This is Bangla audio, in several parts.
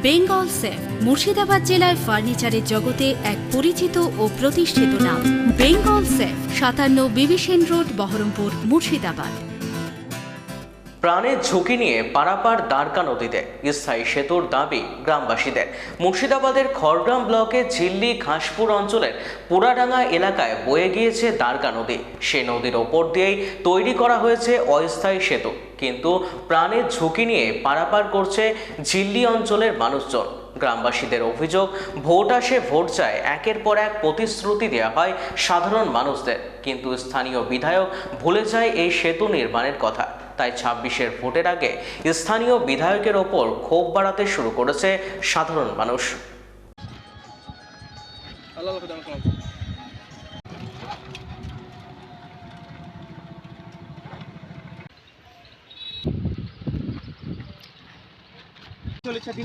বেঙ্গল সেফ মুর্শিদাবাদ জেলায় ফার্নিচারের জগতে এক পরিচিত ও প্রতিষ্ঠিত নাম। বেঙ্গল সেফ 57 বিবি সেন রোড, বহরমপুর, মুর্শিদাবাদ। প্রাণের ঝুঁকি নিয়ে পারাপার দ্বারকা নদীতে স্থায়ী সেতুর দাবি গ্রামবাসীদের। মুর্শিদাবাদের খড়গ্রাম ব্লকের ঝিল্লি ঘাসপুর অঞ্চলের পুরাডাঙ্গা এলাকায় বয়ে গিয়েছে দ্বারকা নদী। সে নদীর ওপর দিয়েই তৈরি করা হয়েছে অস্থায়ী সেতু, কিন্তু প্রাণের ঝুঁকি নিয়ে পারাপার করছে ঝিল্লি অঞ্চলের মানুষজন। গ্রামবাসীদের অভিযোগ, ভোট আসে ভোট যায়, একের পর এক প্রতিশ্রুতি দেওয়া হয় সাধারণ মানুষদের, কিন্তু স্থানীয় বিধায়ক ভুলে যায় এই সেতু নির্মাণের কথা। তাই 26-এর ভোটের আগে স্থানীয় বিধায়কের ওপর ক্ষোভ বাড়াতে শুরু করেছে সাধারণ মানুষ।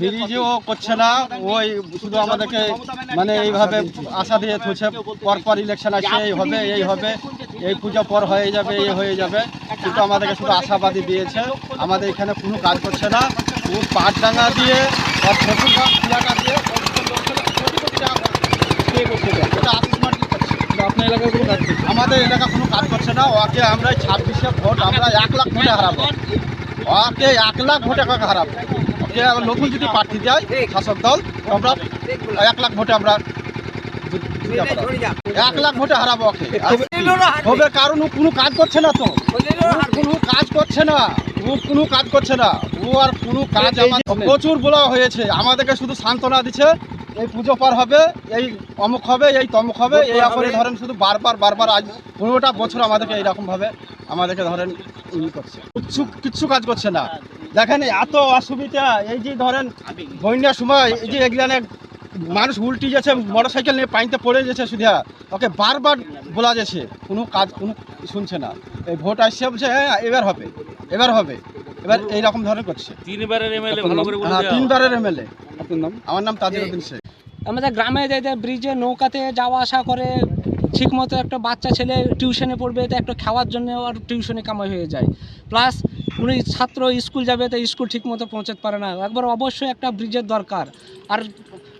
ব্রিজও করছে না, ওই শুধু আমাদেরকে মানে এইভাবে আশা দিয়ে থুছে, পরপর ইলেকশন আসছে, এই হবে এই পূজা পর হয়ে যাবে, এই হয়ে যাবে, কিন্তু আমাদেরকে শুধু আশাবাদী দিয়েছে। আমাদের এখানে কোনো কাজ করছে না। ও পাটডাঙ্গা দিয়ে এলাকা দিয়ে আপনার এলাকায় কোনো কাজ করছে, আমাদের এলাকা কোনো কাজ করছে না। ওকে আমরা 26-এ ভোট আমরা 1 লাখ ভোটে হারাবো, ওকে 1 লাখ ভোটে হারাবো। নতুন যদি প্রার্থী যায় শাসক দল, আমরা 1 লাখ ভোটে আমরা 1 লাখ ভোটে হারাবো ওকে। হবে কারণ ও কোনো কাজ করছে না, তো কোনো কাজ করছে না, ও কোনো কাজ করছে না, ও আর কোনো কাজ প্রচুর বলা হয়েছে। আমাদেরকে শুধু সান্ত্বনা দিচ্ছে, এই পুজো পার হবে, এই অমুক হবে, এই তমুক হবে, এই করে ধরেন শুধু বারবার আজ 15টা বছর আমাদেরকে এইরকমভাবে আমাদেরকে ধরেন করছে, কিচ্ছু কাজ করছে না। দেখেন এত অসুবিধা, এই যে ধরেন বন্যার সময় এই যে এগুলানে মানুষ উল্টি যাচ্ছে, মোটর সাইকেল নিয়ে পানিতে পড়ে যাচ্ছে, সুধা ওকে বারবার বলা যাচ্ছে, কোনো কাজ কোনো শুনছে না। এই ভোট আসছে বলছে হ্যাঁ এবার হবে, এবার এইরকম ধরনের করছে। 3বারের এমএলএ ভালো করে বলে দেয়া। 3বারের এমএলএ। আপনার নাম? আমার নাম তাজিরউদ্দিন শেখ। আমাদের গ্রামে ব্রিজে নৌকাতে যাওয়া আসা করে, ঠিকমতো একটা বাচ্চা ছেলে টিউশনে পড়বে, তো একটা খাওয়ার জন্য আর টিউশনে কামাই হয়ে যায়, প্লাস কোনো ছাত্র স্কুল যাবে তো স্কুল ঠিকমতো পৌঁছাতে পারে না। একবার অবশ্যই একটা ব্রিজের দরকার। আর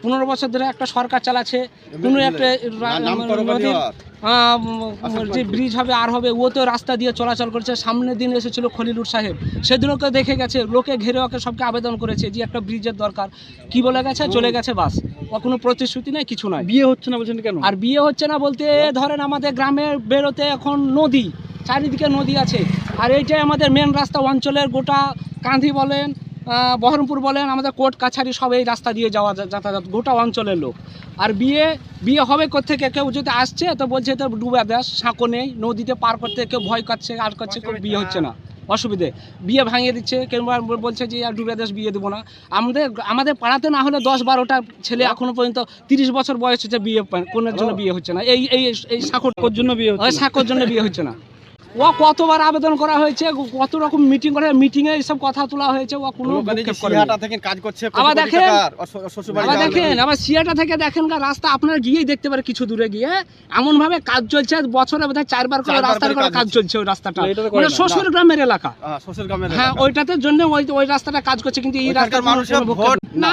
15 বছর ধরে একটা সরকার চালাচ্ছে, কোনো একটা নদীর যে ব্রিজ হবে আর হবে, ও তো রাস্তা দিয়ে চলাচল করছে। সামনের দিন এসেছিল খলিলুর সাহেব, সেদিনকে দেখে গেছে, লোকে ঘেরে ওকে সবকে আবেদন করেছে যে একটা ব্রিজের দরকার। কি বলে গেছে, চলে গেছে, বাস। ও কোনো প্রতিশ্রুতি নেই, কিছু নয়। বিয়ে হচ্ছে না বলছেন কেন? আর বিয়ে হচ্ছে না বলতে ধরেন আমাদের গ্রামের বেরোতে এখন নদী, চারিদিকে নদী আছে, আর এইটাই আমাদের মেন রাস্তা। অঞ্চলের গোটা কাঁধি বলেন, বহরমপুর বলেন, আমাদের কোর্ট কাছারি সব এই রাস্তা দিয়ে যাওয়া যাতায়াত, গোটা অঞ্চলের লোক। আর বিয়ে হবে কোত্থেকে, কেউ যদি আসছে তো বলছে তো ডুবে দেশ, সাঁকো নেই, নদীতে পার করতে কেউ ভয় করছে, আর করছে, কেউ বিয়ে হচ্ছে না, অসুবিধে, বিয়ে ভাঙিয়ে দিচ্ছে, কেউ বলছে যে আর ডুবে দেশ বিয়ে দেবো না। আমাদের পাড়াতে না হলে 10-12টা ছেলে এখনো পর্যন্ত 30 বছর বয়স হচ্ছে, বিয়ে কোনের জন্য বিয়ে হচ্ছে না। এই সাঁকোর জন্য বিয়ে হচ্ছে, সাঁকোর জন্য বিয়ে হচ্ছে না। ও কতবার আবেদন করা হয়েছে, কত রকম মিটিং করে, মিটিংয়ে এইসব কথা তোলা হয়েছে, ও কোনো কাজ করছে। আবার দেখেন আবার সিয়াটা থেকে দেখেন রাস্তা, আপনারা গিয়েই দেখতে পারে, কিছু দূরে গিয়ে এমন ভাবে কাজ চলছে, বছরে বোধহয় 4বার করে রাস্তার করে কাজ চলছে। ওই রাস্তাটা মানে শ্বশুর গ্রামের এলাকা, হ্যাঁ ওইটাতে জন্য ওই রাস্তাটা কাজ করছে, কিন্তু এই রাস্তার মানুষের না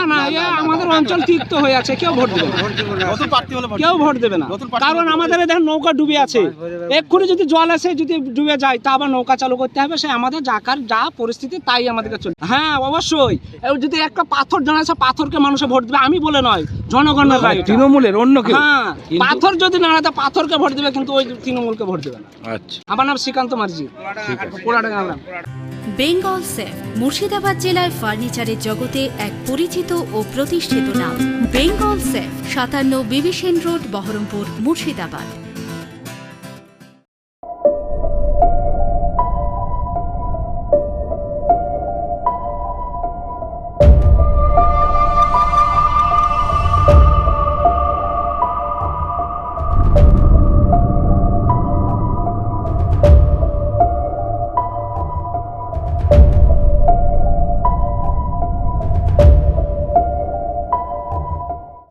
আমাদের অঞ্চল তিক্ত হয়ে আছে, কেউ ভোট দেবে না, কেউ ভোট দেবে না। কারণ আমাদের দেখেন নৌকা ডুবে আছে, এক্ষুনি যদি জল আসে, যদি ডুবে যায়, তা আবার নৌকা চালু করতে হবে। সে আমাদের যা পরিস্থিতি তাই আমাদেরকে চলবে। হ্যাঁ অবশ্যই, যদি একটা পাথর জানাচ্ছে, পাথরকে মানুষে ভোট দেবে, আমি বলে নয়, জনগণের রায়, তৃণমূলের অন্য কেউ। হ্যাঁ পাথর যদি না হয় পাথরকে ভোট দেবে, কিন্তু ওই তৃণমূলকে ভোট দেবে না। আচ্ছা, আমার নাম শ্রীকান্ত মার্জি, পুরাডাঙ্গা। বেঙ্গল সেফ মুর্শিদাবাদ জেলায় ফার্নিচারের জগতে এক পরিচিত ও প্রতিষ্ঠিত নাম। বেঙ্গল সেফ 57 বিবি সেন রোড, বহরমপুর, মুর্শিদাবাদ।